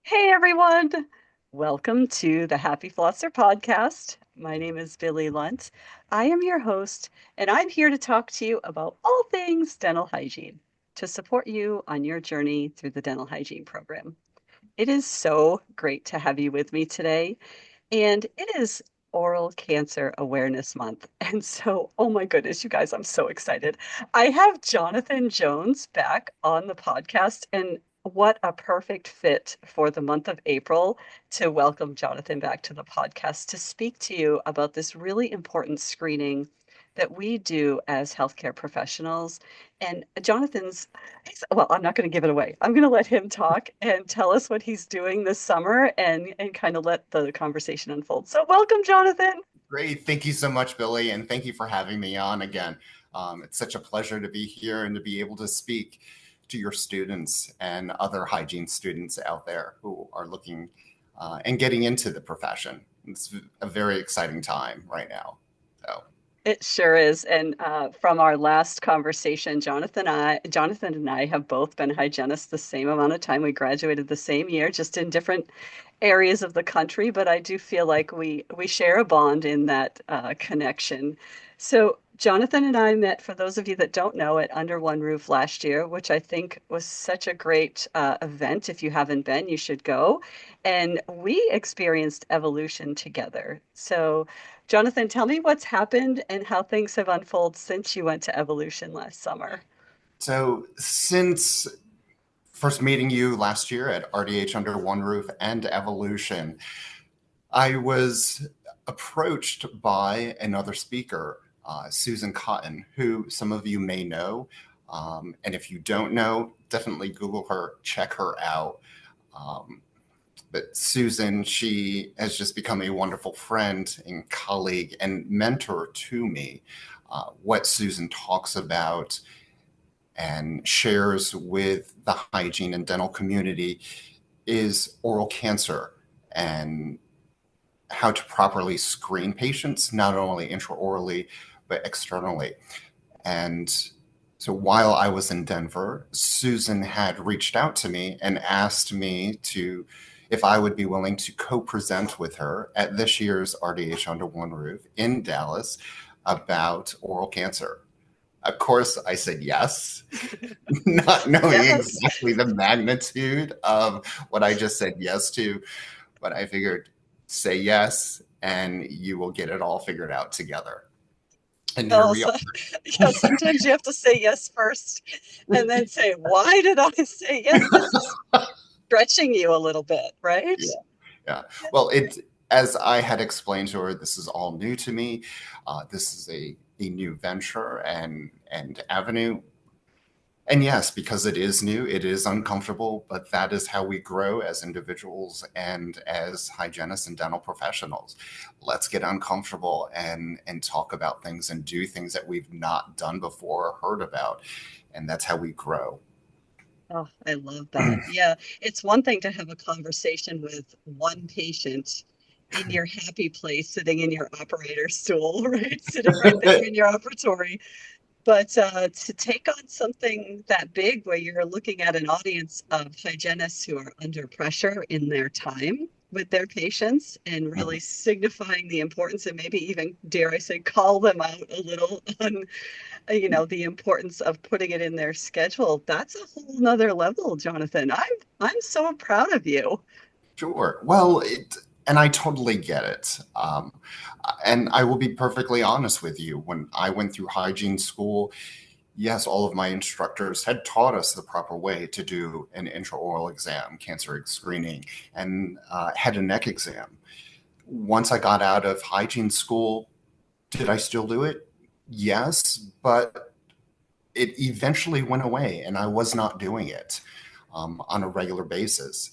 Hey everyone! Welcome to the Happy Flosser podcast. My name is Billy Lunt. I am your host, and I'm here to talk to you about all things dental hygiene to support you on your journey through the dental hygiene program. It is so great to have you with me today, and it is Oral Cancer Awareness Month. And so, oh my goodness, you guys, I'm so excited. I have Jonathan Jones back on the podcast, and what a perfect fit for the month of April to welcome Jonathan back to the podcast to speak to you about this really important screening that we do as healthcare professionals. And well, I'm not going to give it away. I'm going to let him talk and tell us what he's doing this summer and kind of let the conversation unfold. So, welcome, Jonathan. Great. Thank you so much, Billy, and thank you for having me on again. It's such a pleasure to be here and to be able to speak to your students and other hygiene students out there who are looking and getting into the profession. It's a very exciting time right now. So, It sure is. And from our last conversation, Jonathan and I have both been hygienists the same amount of time. We graduated the same year, just in different areas of the country. But I do feel like we share a bond in that connection. So Jonathan and I met, for those of you that don't know, at Under One Roof last year, which I think was such a great event. If you haven't been, you should go. And we experienced evolution together. So Jonathan, tell me what's happened and how things have unfolded since you went to Evolution last summer. so, since first meeting you last year at RDH Under One Roof and Evolution, I was approached by another speaker, Susan Cotton, who some of you may know. And if you don't know, definitely Google her, check her out. Um, but Susan, she has just become a wonderful friend and colleague and mentor to me. What Susan talks about and shares with the hygiene and dental community is oral cancer and how to properly screen patients, not only intraorally, but externally. And so while I was in Denver, Susan had reached out to me and asked me to, if I would be willing to co-present with her at this year's RDH Under One Roof in Dallas about oral cancer. Of course, I said yes, not knowing Yes. exactly the magnitude of what I just said yes to, but I figured say yes and you will get it all figured out together. And here Oh, we are. so, yeah, sometimes you have to say yes first and then say, why did I say yes? This is stretching you a little bit, right? Yeah. Yeah. Well, as I had explained to her, this is all new to me. This is a new venture and avenue. And yes, because it is new, it is uncomfortable, but that is how we grow as individuals and as hygienists and dental professionals. Let's get uncomfortable and talk about things and do things that we've not done before or heard about. And that's how we grow. Oh, I love that. Yeah, it's one thing to have a conversation with one patient in your happy place, sitting in your operator stool, right? Sitting right there in your operatory. But to take on something that big where you're looking at an audience of hygienists who are under pressure in their time with their patients and really signifying the importance and maybe even, dare I say, call them out a little on, the importance of putting it in their schedule. That's a whole nother level, Jonathan. I'm so proud of you. Sure. Well, and I totally get it. And I will be perfectly honest with you. When I went through hygiene school, yes, all of my instructors had taught us the proper way to do an intraoral exam, cancer screening, and head and neck exam. Once I got out of hygiene school, did I still do it? Yes, but it eventually went away, and I was not doing it on a regular basis.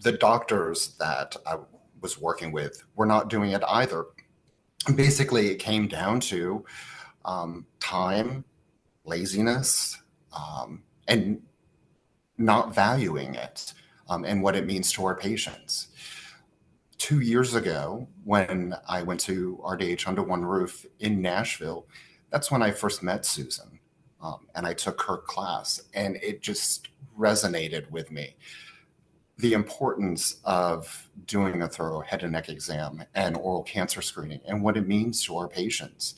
The doctors that I was working with were not doing it either. Basically, it came down to time, laziness, and not valuing it and what it means to our patients. 2 years ago, when I went to RDH Under One Roof in Nashville, that's when I first met Susan. And I took her class, and it just resonated with me. the importance of doing a thorough head and neck exam and oral cancer screening and what it means to our patients.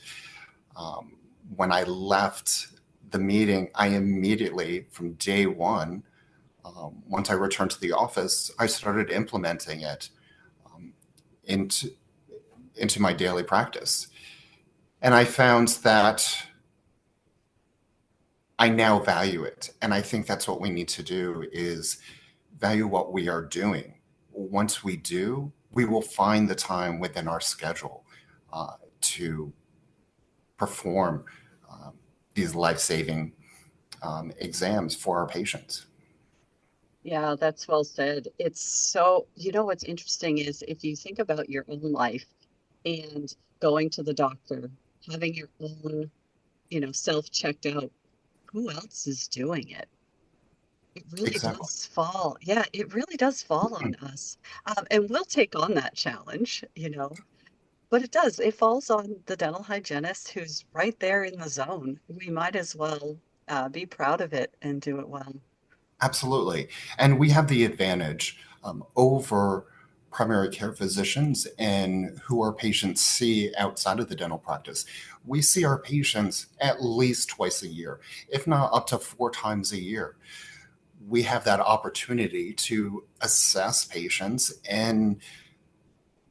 When I left the meeting, I immediately, from day one, once I returned to the office, I started implementing it into my daily practice. And I found that I now value it. And I think that's what we need to do is value what we are doing. Once we do, we will find the time within our schedule to perform these life-saving exams for our patients. Yeah, that's well said. It's so, what's interesting is if you think about your own life and going to the doctor, having your own, self checked out, who else is doing it? It really Exactly. does fall. Yeah, it really does fall on us. And we'll take on that challenge, but it does. It falls on the dental hygienist who's right there in the zone. We might as well be proud of it and do it well. Absolutely. And we have the advantage over primary care physicians and who our patients see outside of the dental practice. We see our patients at least twice a year, if not up to 4 times a year. We have that opportunity to assess patients and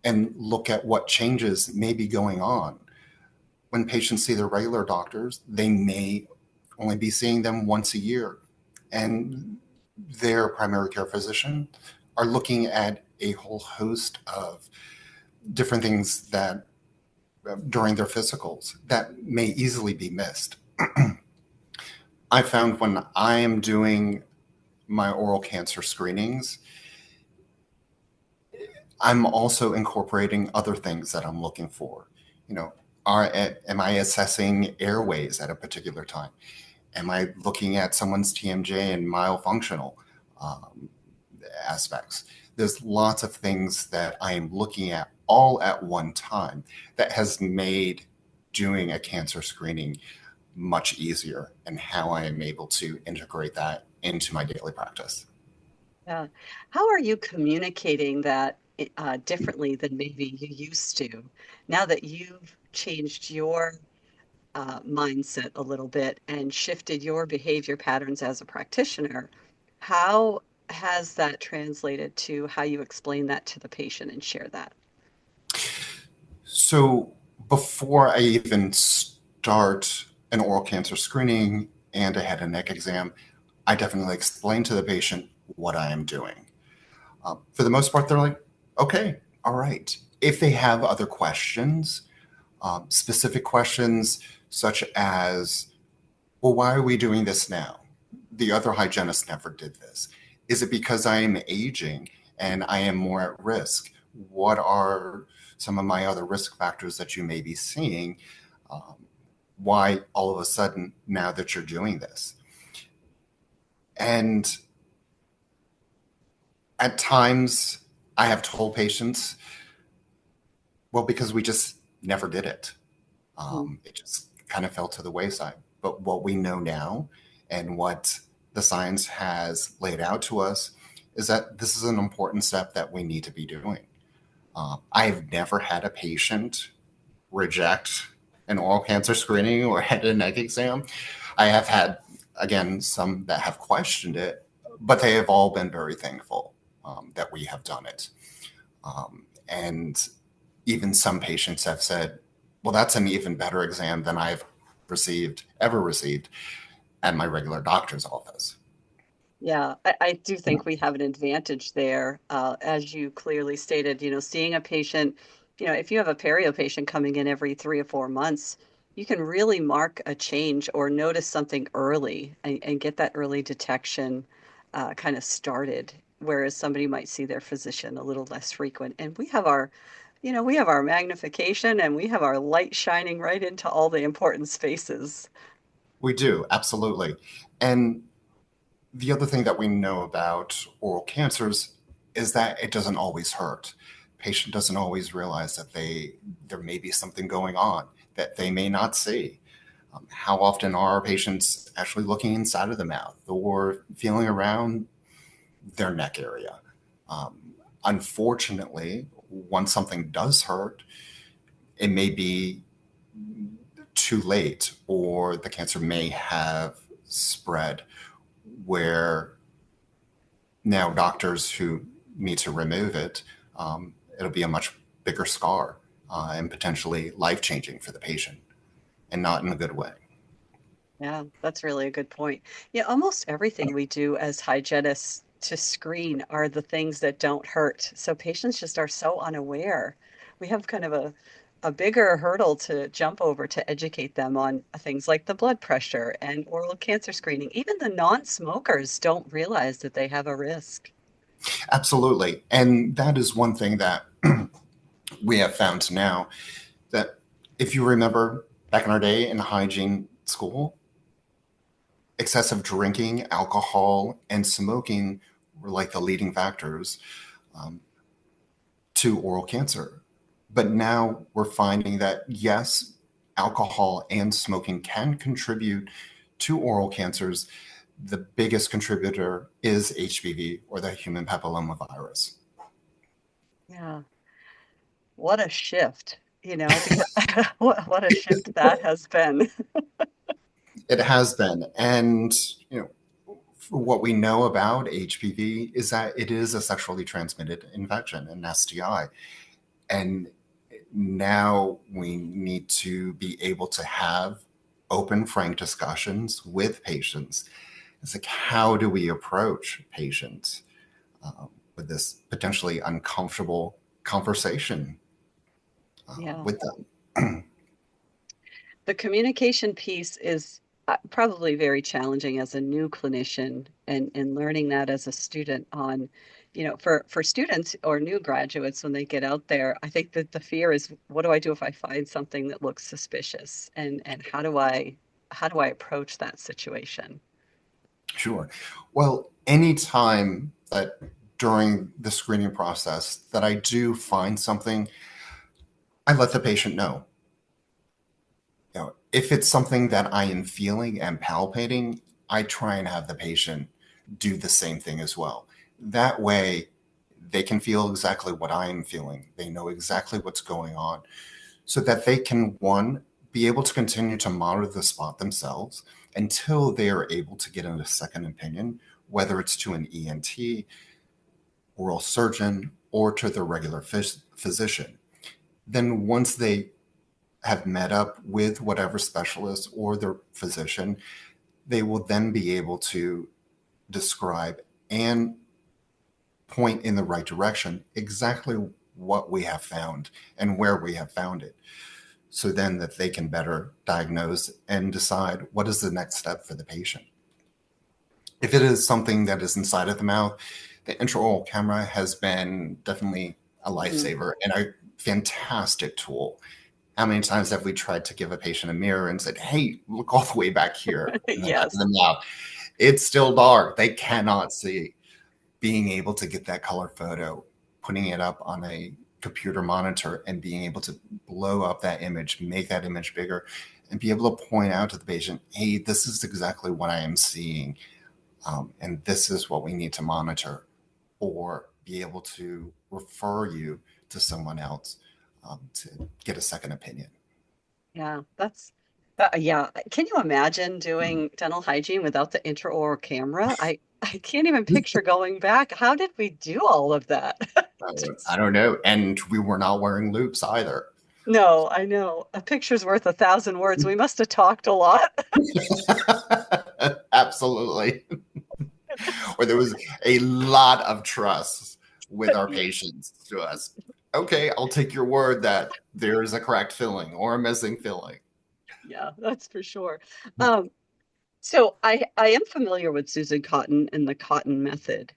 look at what changes may be going on. When patients see their regular doctors, they may only be seeing them once a year. And their primary care physician are looking at a whole host of different things that during their physicals that may easily be missed. I found when I am doing my oral cancer screenings, I'm also incorporating other things that I'm looking for. You know, am I assessing airways at a particular time? Am I looking at someone's TMJ and myofunctional um, aspects? There's lots of things that I am looking at all at one time that has made doing a cancer screening much easier and how I am able to integrate that into my daily practice. Yeah. How are you communicating that differently than maybe you used to? Now that you've changed your mindset a little bit and shifted your behavior patterns as a practitioner, how has that translated to how you explain that to the patient and share that? So before I even start an oral cancer screening and a head and neck exam, I definitely explain to the patient what I am doing. For the most part, they're like, okay, all right. If they have other questions, specific questions such as, well, why are we doing this now? The other hygienist never did this. Is it because I am aging and I am more at risk? What are some of my other risk factors that you may be seeing? Um, why all of a sudden now that you're doing this? And at times I have told patients, well, because we just never did it. Mm. It just kind of fell to the wayside. But what we know now and what the science has laid out to us is that this is an important step that we need to be doing. I've never had a patient reject an oral cancer screening or head and neck exam. I have had, again, some that have questioned it, but they have all been very thankful that we have done it. And even some patients have said, well, that's an even better exam than I've ever received at my regular doctor's office. Yeah, I do think we have an advantage there. As you clearly stated, seeing a patient, if you have a perio patient coming in every 3 or 4 months, you can really mark a change or notice something early and get that early detection kind of started, whereas somebody might see their physician a little less frequent. And we have our magnification and we have our light shining right into all the important spaces. We do, absolutely. And the other thing that we know about oral cancers is that it doesn't always hurt. Patient doesn't always realize that there may be something going on that they may not see. How often are patients actually looking inside of the mouth or feeling around their neck area? Unfortunately, once something does hurt, it may be too late, or the cancer may have spread where now doctors who need to remove it, it'll be a much bigger scar and potentially life changing for the patient, and not in a good way. Yeah, that's really a good point. Yeah, almost everything we do as hygienists to screen are the things that don't hurt. So patients just are so unaware. We have kind of a bigger hurdle to jump over to educate them on things like the blood pressure and oral cancer screening. Even the non-smokers don't realize that they have a risk. Absolutely. And that is one thing that we have found now, that if you remember back in our day in hygiene school, excessive drinking, alcohol, and smoking were like the leading factors um, to oral cancer. But now we're finding that yes, alcohol and smoking can contribute to oral cancers. The biggest contributor is HPV, or the human papillomavirus. Yeah, what a shift, because what a shift that has been. It has been. And, you know, what we know about HPV is that it is a sexually transmitted infection, an STI. And now we need to be able to have open, frank discussions with patients. It's like, how do we approach patients with this potentially uncomfortable conversation Yeah. with them? The communication piece is probably very challenging as a new clinician and learning that as a student on, for students or new graduates when they get out there, I think that the fear is, what do I do if I find something that looks suspicious? And how do I approach that situation? Sure. Well, anytime that during the screening process that I do find something, I let the patient know. If it's something that I am feeling and palpating, I try and have the patient do the same thing as well. That way, they can feel exactly what I am feeling. They know exactly what's going on, so that they can, one, be able to continue to monitor the spot themselves until they are able to get a second opinion, whether it's to an ENT, oral surgeon, or to their regular physician. Then, once they have met up with whatever specialist or their physician, they will then be able to describe and point in the right direction exactly what we have found and where we have found it. So then that they can better diagnose and decide what is the next step for the patient. If it is something that is inside of the mouth, the intraoral camera has been definitely a Mm. lifesaver and a fantastic tool. How many times have we tried to give a patient a mirror and said, hey, look all the way back here in the back of Yes. the mouth? It's still dark. They cannot see. Being able to get that color photo, putting it up on a computer monitor, and being able to blow up that image, make that image bigger, and be able to point out to the patient, hey, this is exactly what I am seeing. And this is what we need to monitor, or be able to refer you to someone else to get a second opinion. Yeah, yeah. Can you imagine doing dental hygiene without the intraoral camera? I can't even picture going back. How did we do all of that? I Just, don't know. And we were not wearing loops either. no, I know. A picture's worth a thousand words. We must have talked a lot. Absolutely. Or there was a lot of trust with our patients to us. Okay, I'll take your word that there is a cracked filling or a missing filling. Yeah, that's for sure. Um, So I am familiar with Susan Cotton and the Cotton method.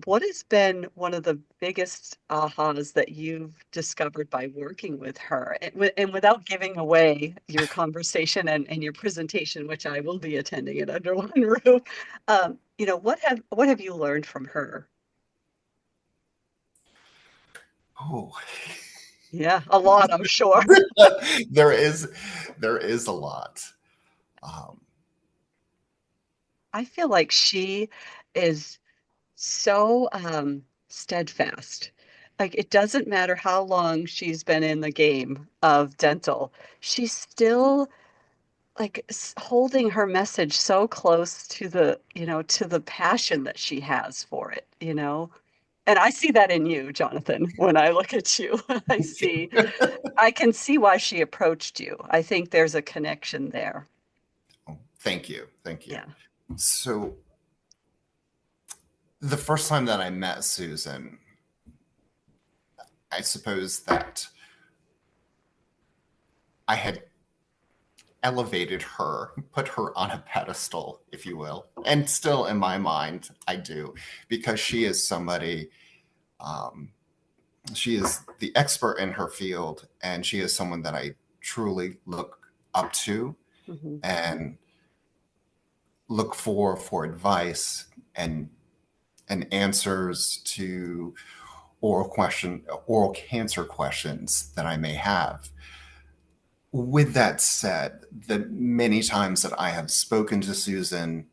What has been one of the biggest ahas that you've discovered by working with her? And without giving away your conversation and your presentation, which I will be attending it under one roof, what have you learned from her? Oh, Yeah, a lot, I'm sure. there is there is a lot. Um, I feel like she is so. steadfast. Like it doesn't matter how long she's been in the game of dental, she's still like holding her message so close to the passion that she has for it. And I see that in you, Jonathan, when I look at you. I can see why she approached you. I think there's a connection there. Oh, thank you. Thank you. Yeah. So the first time that I met Susan, I suppose that I had elevated her, put her on a pedestal, if you will. And still in my mind, I do, because she is somebody, um, she is the expert in her field, and she is someone that I truly look up to Hmm. and look for advice and answers to oral cancer questions that I may have. With that said, the many times that I have spoken to Susan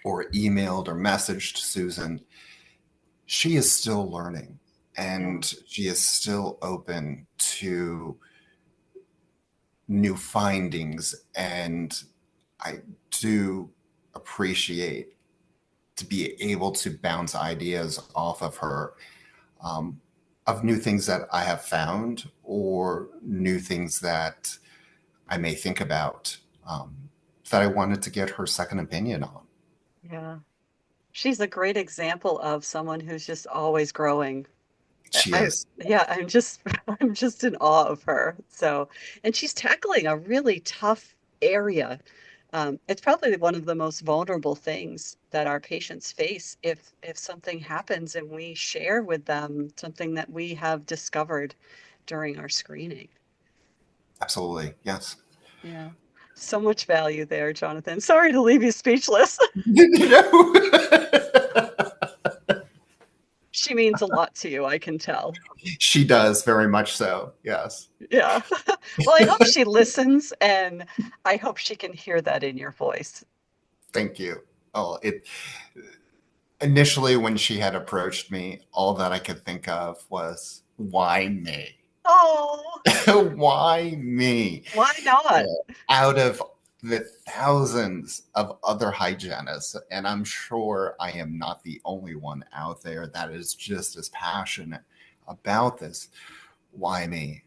or emailed or messaged Susan, she is still learning Yeah. and she is still open to new findings. And I do appreciate to be able to bounce ideas off of her, um, of new things that I have found or new things that I may think about, that I wanted to get her second opinion on. Yeah. She's a great example of someone who's just always growing. She is. Yeah, I'm just I'm just in awe of her. So, and she's tackling a really tough area. It's probably one of the most vulnerable things that our patients face if something happens and we share with them something that we have discovered during our screening. Absolutely. Yes. Yeah. So much value there, Jonathan. Sorry to leave you speechless. She means a lot to you, I can tell. She does very much so. Yes. Yeah. Well, I hope she listens and I hope she can hear that in your voice. Thank you. Oh, it initially when she had approached me, all that I could think of was, why me? Oh, Why me? why not? Out of the thousands of other hygienists, and I'm sure I am not the only one out there that is just as passionate about this. Why me?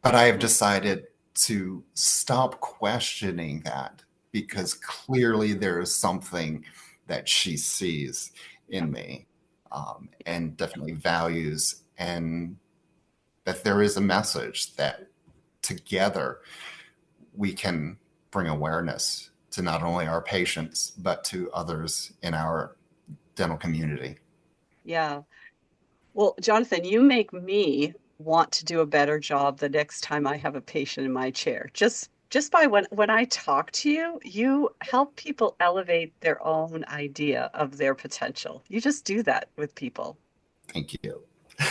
But I have decided to stop questioning that Yeah, because clearly there is something that she sees yeah, in me, and definitely values, and that there is a message that together we can bring awareness to not only our patients, but to others in our dental community. yeah. Well, Jonathan, you make me want to do a better job the next time I have a patient in my chair. Just by when I talk to you, you help people elevate their own idea of their potential. You just do that with people. Thank you.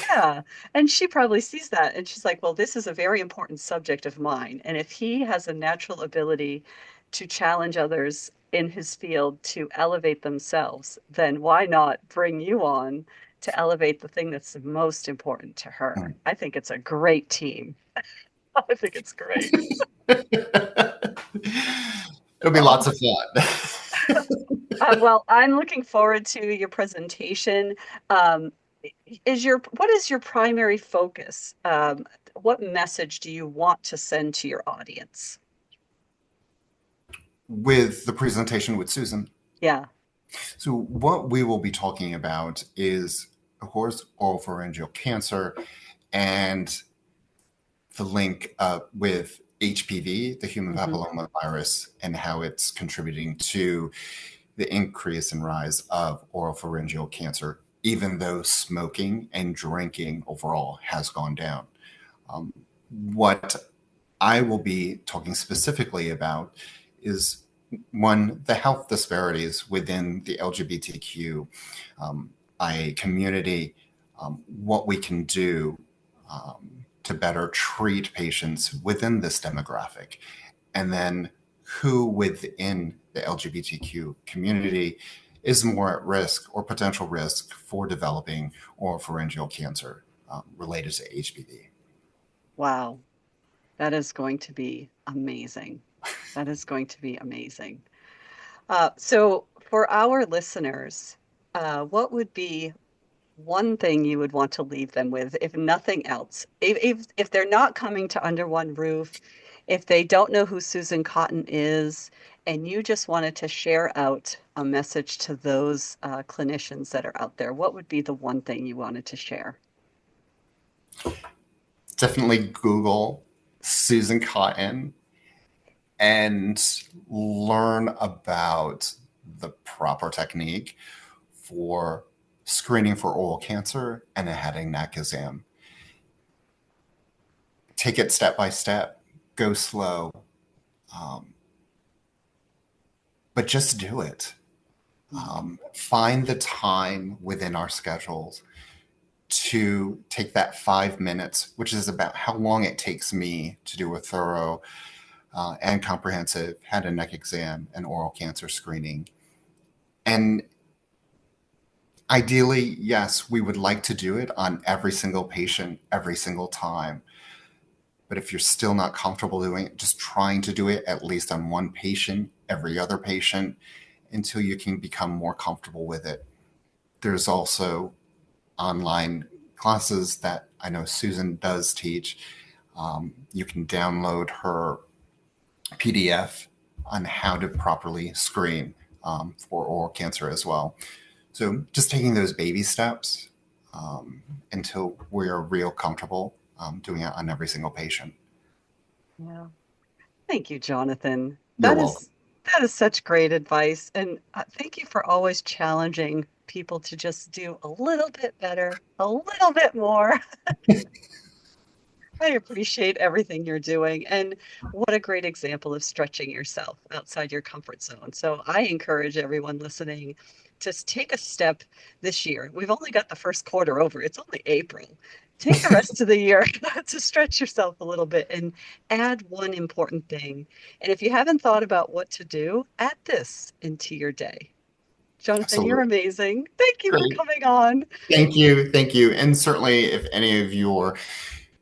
Yeah. And she probably sees that and she's like, well, this is a very important subject of mine. And if he has a natural ability to challenge others in his field to elevate themselves, then why not bring you on to elevate the thing that's most important to her? Mm. I think it's a great team. I think it's great. It'll be Oh, lots of fun. well, I'm looking forward to your presentation. Um, what is your primary focus? What message do you want to send to your audience? With the presentation with Susan. Yeah. So, what we will be talking about is, of course, oropharyngeal cancer and the link with HPV, the human Hmm. papilloma virus, and how it's contributing to the increase and rise of oropharyngeal cancer, even though smoking and drinking overall has gone down. What I will be talking specifically about is one, the health disparities within the LGBTQ community, what we can do to better treat patients within this demographic, and then who within the LGBTQ community is more at risk or potential risk for developing oropharyngeal cancer related to HPV. Wow, that is going to be amazing. That is going to be amazing. So for our listeners, what would be one thing you would want to leave them with, if nothing else? If they're not coming to Under One Roof, if they don't know who Susan Cotton is, and you just wanted to share out a message to those clinicians that are out there, what would be the one thing you wanted to share? Definitely Google Susan Cotton and learn about the proper technique for screening for oral cancer and a head and neck exam. Take it step by step, go slow, um, but just do it. Find the time within our schedules to take that 5 minutes, which is about how long it takes me to do a thorough and comprehensive head and neck exam and oral cancer screening. And ideally, yes, we would like to do it on every single patient, every single time. But if you're still not comfortable doing it, just trying to do it at least on one patient, every other patient, until you can become more comfortable with it. There's also online classes that I know Susan does teach. You can download her PDF on how to properly screen for oral cancer as well. So just taking those baby steps until we're real comfortable doing it on every single patient. Yeah. Thank you, Jonathan. You're welcome. That is such great advice, and thank you for always challenging people to just do a little bit better, a little bit more. I appreciate everything you're doing, and what a great example of stretching yourself outside your comfort zone. So I encourage everyone listening to take a step this year. We've only got the first quarter over. It's only April. Take the rest of the year to stretch yourself a little bit and add one important thing. And if you haven't thought about what to do, add this into your day. Jonathan, you're Absolutely. amazing. Thank you for Great. coming on. Thank you. Thank you. And certainly, if any of your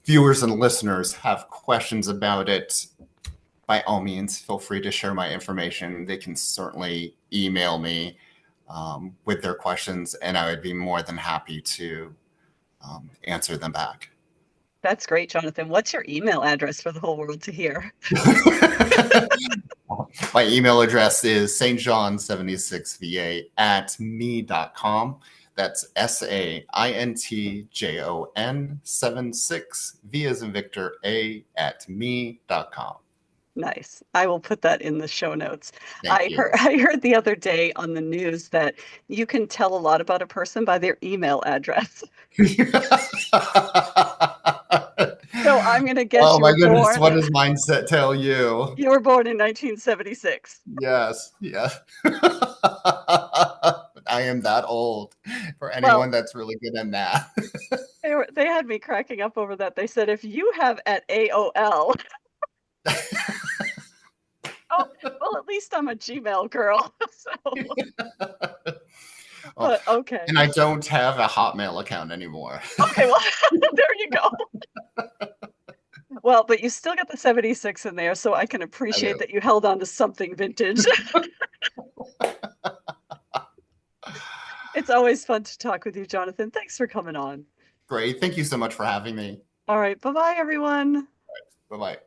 viewers and listeners have questions about it, by all means, feel free to share my information. They can certainly email me with their questions, and I would be more than happy to answer them back. That's great, Jonathan. What's your email address for the whole world to hear? My email address is stjohn76va at me.com. That's SAINTJON 76 V as in Victor A at me.com. Nice. I will put that in the show notes. Thank you. I heard the other day on the news that you can tell a lot about a person by their email address. So I'm going to guess Oh my goodness, what does mindset tell you? you were born in 1976. Yes, yeah. I am that old for Well, anyone that's really good at math. they had me cracking up over that. They said if you have at AOL, oh, well, at least I'm a Gmail girl. So, Oh, but okay. and I don't have a Hotmail account anymore. Okay, well, there you go. Well, but you still got the 76 in there, so I can appreciate that you held on to something vintage. It's always fun to talk with you, Jonathan. Thanks for coming on. Great. Thank you so much for having me. All right. Bye-bye, everyone. Bye bye.